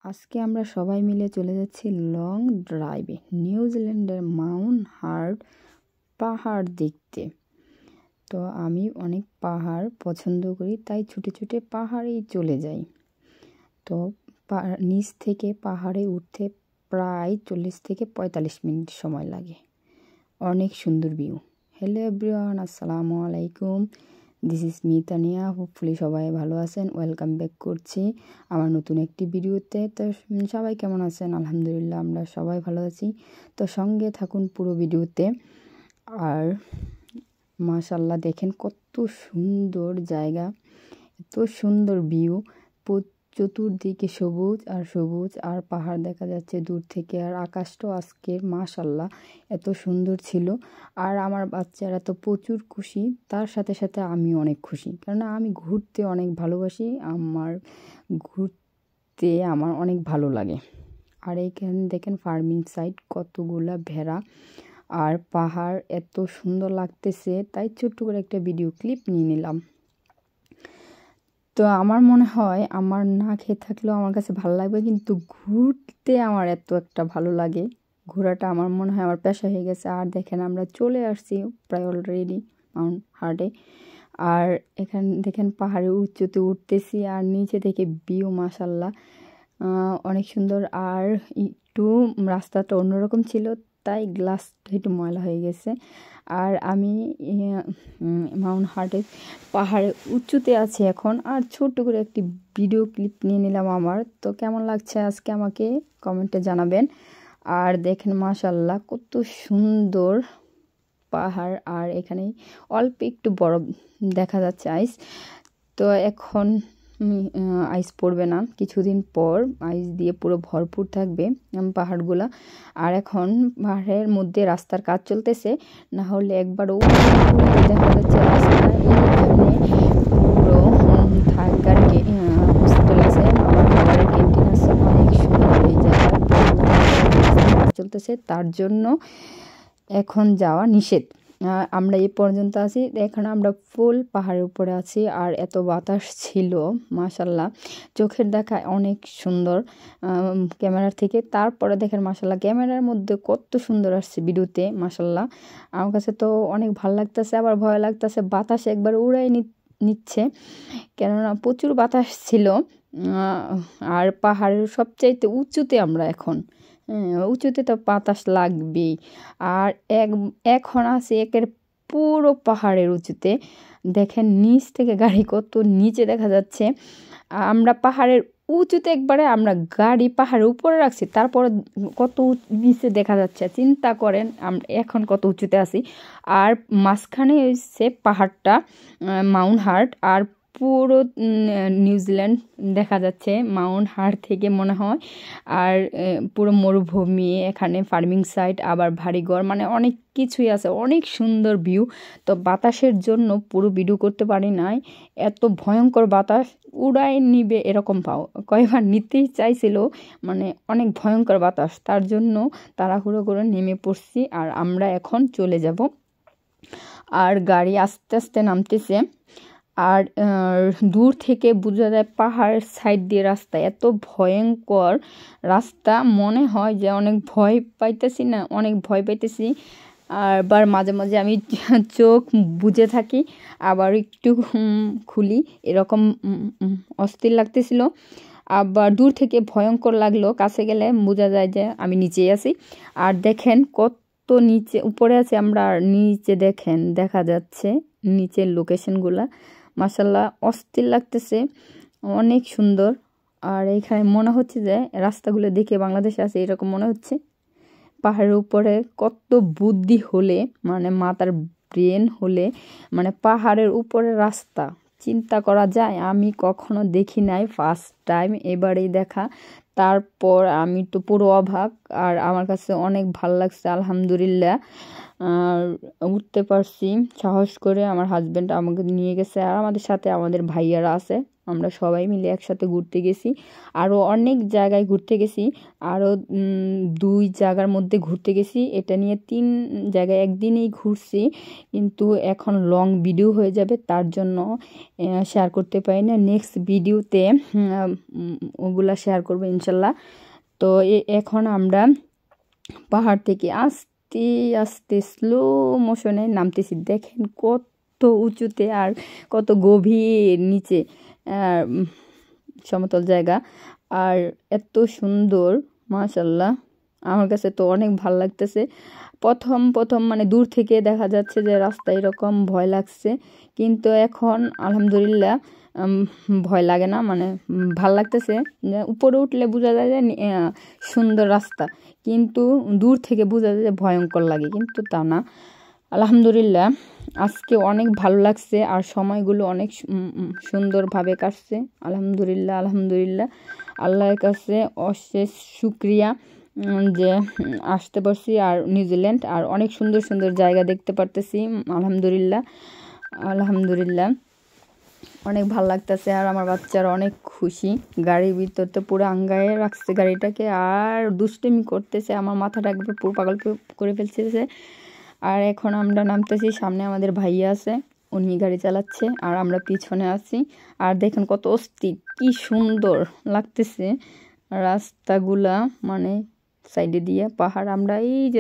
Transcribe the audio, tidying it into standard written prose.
আজকে আমরা সবাই মিলে চলে যাচ্ছি লং ড্রাইভে নিউজিল্যান্ডের মাউন্ট হার্ট পাহাড় দেখতে। তো আমি অনেক পাহাড় পছন্দ করি, তাই ছুটে ছুটে পাহাড়েই চলে যাই। তো নিচ থেকে পাহাড়ে উঠতে প্রায় 40 থেকে 45 মিনিট সময় লাগে। অনেক সুন্দর ভিউ। হ্যালো এভরিওয়ান, আসসালামু আলাইকুম। This is me Tania. Hopefully সবাই ভালো আছেন। ওয়েলকাম ব্যাক করছি আমার নতুন একটি ভিডিওতে। তো সবাই কেমন আছেন? আলহামদুলিল্লাহ আমরা সবাই ভালো আছি। তো সঙ্গে থাকুন পুরো ভিডিওতে। আর মাশাআল্লাহ দেখেন কত সুন্দর জায়গা, এত সুন্দর ভিউ। চতুর্দিকে সবুজ আর সবুজ, আর পাহাড় দেখা যাচ্ছে দূর থেকে। আর আকাশটাও আজকে মাশাআল্লাহ এত সুন্দর ছিল। আর আমার বাচ্চারা তো প্রচুর খুশি, তার সাথে সাথে আমি অনেক খুশি, কারণ আমি ঘুরতে অনেক ভালোবাসি। ঘুরতে আমার অনেক ভালো লাগে। আর এইখানে দেখেন ফার্মিং সাইট, কতগুলা ভেড়া আর পাহাড় এত সুন্দর লাগতেছে, তাই ছোট্ট করে একটা ভিডিও ক্লিপ নিয়ে নিলাম। তো আমার মনে হয় আমার না খেয়ে থাকলেও আমার কাছে ভালো লাগবে, কিন্তু ঘুরতে আমার এত একটা ভালো লাগে। ঘোরাটা আমার মনে হয় আমার পেশা হয়ে গেছে। আর দেখেন আমরা চলে আসছি প্রায় অলরেডি মাউন্ট হার্টে। আর এখানে দেখেন পাহাড়ের উঁচুতে উঠতেছি, আর নিচে থেকে ভিউ মাশাআল্লাহ অনেক সুন্দর। আর একটু রাস্তাটা অন্যরকম ছিল, তাই গ্লাসটা একটু ময়লা হয়ে গেছে। আর আমি মাউন্ট হার্টের পাহাড়ে উঁচুতে আছি এখন। আর ছোট্ট করে একটি ভিডিও ক্লিপ নিয়ে নিলাম আমার। তো কেমন লাগছে আজকে আমাকে কমেন্টে জানাবেন। আর দেখেন মাশাআল্লাহ কত সুন্দর পাহাড়। আর এখানে অল্প একটু বরফ দেখা যাচ্ছে, আইস। তো এখন আইস পড়বে না, কিছুদিন পর আইস দিয়ে পুরো ভরপুর থাকবে পাহাড়গুলা। আর এখন পাহাড়ের মধ্যে রাস্তার কাজ চলতেছে, না হলে একবারও দেখা যাচ্ছে রাস্তায় পুরো থাকার হোস্টেল আছে, আবার খাবারের ক্যান্টিন আছে, অনেক সুন্দর এই জায়গা। কাজ চলতেছে, তার জন্য এখন যাওয়া নিষেধ। আমরা এই পর্যন্ত আছি, এখন আমরা ফুল পাহাড়ের উপরে আছি। আর এত বাতাস ছিল মাশাআল্লাহ, চোখের দেখা অনেক সুন্দর ক্যামেরার থেকে। তারপরে দেখেন মাশাআল্লাহ ক্যামেরার মধ্যে কত সুন্দর আসছে ভিডিওতে মাশাআল্লাহ। আমার কাছে তো অনেক ভালো লাগতেছে, আবার ভয় লাগতেছে, বাতাস একবার উড়াই নিচ্ছে, কেননা প্রচুর বাতাস ছিল। আর পাহাড়ের সবচাইতে উঁচুতে আমরা এখন, উঁচুতে তো বাতাস লাগবেই। আর এখন আছে একের পুরো পাহাড়ের উঁচুতে। দেখেন নিচ থেকে গাড়ি কত নিচে দেখা যাচ্ছে। আমরা পাহাড়ের উঁচুতে একবারে আমরা গাড়ি পাহাড়ের উপরে রাখছি, তারপরে কত নিচে দেখা যাচ্ছে। চিন্তা করেন আমরা এখন কত উঁচুতে আছি। আর মাঝখানে হচ্ছে পাহাড়টা মাউন্ট হার্ট, আর পুরো নিউজিল্যান্ড দেখা যাচ্ছে মাউন্ট হার্ট থেকে মনে হয়। আর পুরো মরুভূমি, এখানে ফার্মিং সাইট, আবার বাড়িঘর, মানে অনেক কিছুই আছে, অনেক সুন্দর ভিউ। তো বাতাসের জন্য পুরো ভিডিও করতে পারি নাই, এত ভয়ঙ্কর বাতাস উড়াই নিবে এরকম কয়েকবার নিতেই চাইছিল, মানে অনেক ভয়ঙ্কর বাতাস। তার জন্য তাড়াহুড়ো করে নেমে পড়ছি। আর আমরা এখন চলে যাব। আর গাড়ি আস্তে আস্তে নামতেছে। আর দূর থেকে বোঝা যায় পাহাড়ের সাইড দিয়ে রাস্তা, এত ভয়ঙ্কর রাস্তা, মনে হয় যে অনেক ভয় পাইতেছি, না অনেক ভয় পাইতেছি। আবার মাঝে মাঝে আমি চোখ বুজে থাকি, আবার একটু খুলি, এরকম অস্থির লাগতেছিল। আবার দূর থেকে ভয়ঙ্কর লাগলো, কাছে গেলে বোঝা যায় যে আমি নিচেই আছি। আর দেখেন কত নিচে, উপরে আছে আমরা, আর নিচে দেখেন দেখা যাচ্ছে নিচের লোকেশনগুলা মাশাআল্লাহ অস্থির লাগতেছে, অনেক সুন্দর। আর এখানে মনে হচ্ছে যে রাস্তাগুলো দেখে বাংলাদেশে আছে এরকম মনে হচ্ছে। পাহাড়ের উপরে কত বুদ্ধি হলে, মানে মাথার ব্রেন হলে, মানে পাহাড়ের উপরে রাস্তা চিন্তা করা যায়। আমি কখনো দেখি নাই, ফার্স্ট টাইম এবারেই দেখা। তারপর আমি তো পুরো অবাক, আর আমার কাছে অনেক ভালো লাগছে আলহামদুলিল্লাহ। আর উঠতে পারছি সাহস করে, আমার হাজব্যান্ড আমাকে নিয়ে গেছে, আর আমাদের সাথে আমাদের ভাইয়ারা আছে, আমরা সবাই মিলে একসাথে ঘুরতে গেছি। আরও অনেক জায়গায় ঘুরতে গেছি, আরও 2 জায়গার মধ্যে ঘুরতে গেছি। এটা নিয়ে 3 জায়গায় একদিনেই ঘুরছি, কিন্তু এখন লং ভিডিও হয়ে যাবে, তার জন্য শেয়ার করতে পারি না। নেক্সট ভিডিওতে ওগুলা শেয়ার করবো ইনশাআল্লাহ। ইনশাল্লাহ। তো এখন আমরা পাহাড় থেকে আস্তে আস্তে স্লো মোশনে নামতেছি। দেখেন কত উঁচুতে আর কত গভীর নিচে সমতল জায়গা, আর এত সুন্দর মাশাল্লাহ। আমার কাছে তো অনেক ভালো লাগতেছে। প্রথম মানে দূর থেকে দেখা যাচ্ছে যে রাস্তা এরকম ভয় লাগছে, কিন্তু এখন আলহামদুলিল্লাহ ভয় লাগে না, মানে ভাল লাগতেছে। উপরে উঠলে বোঝা যায় যে সুন্দর রাস্তা, কিন্তু দূর থেকে বোঝা যায় যে ভয়ঙ্কর লাগে, কিন্তু তা না। আলহামদুলিল্লাহ আজকে অনেক ভালো লাগছে, আর সময়গুলো অনেক সুন্দরভাবে কাটছে। আলহামদুলিল্লাহ আলহামদুলিল্লাহ, আল্লাহর কাছে অশেষ শুকরিয়া যে আসতে পারছি আর নিউজিল্যান্ড, আর অনেক সুন্দর সুন্দর জায়গা দেখতে পারতেছি। আলহামদুলিল্লাহ আলহামদুলিল্লাহ অনেক ভালো লাগতেছে, আর আমার বাচ্চারা অনেক খুশি। গাড়ির ভিতর তো পুরো আঙ্গায়ে রাখছে গাড়িটাকে, আর দুষ্টুমি করতেছে, আমার মাথাটা একবার পুরো পাগল করে ফেলতেছে। আর এখন আমরা নামতেছি, সামনে আমাদের ভাইয়া আছে, উনি গাড়ি চালাচ্ছে আর আমরা পিছনে আছি। আর দেখেন কত অস্থির, কি সুন্দর লাগতেছে রাস্তাগুলা, মানে সাইডে দিয়ে পাহাড়। আমরা এই যে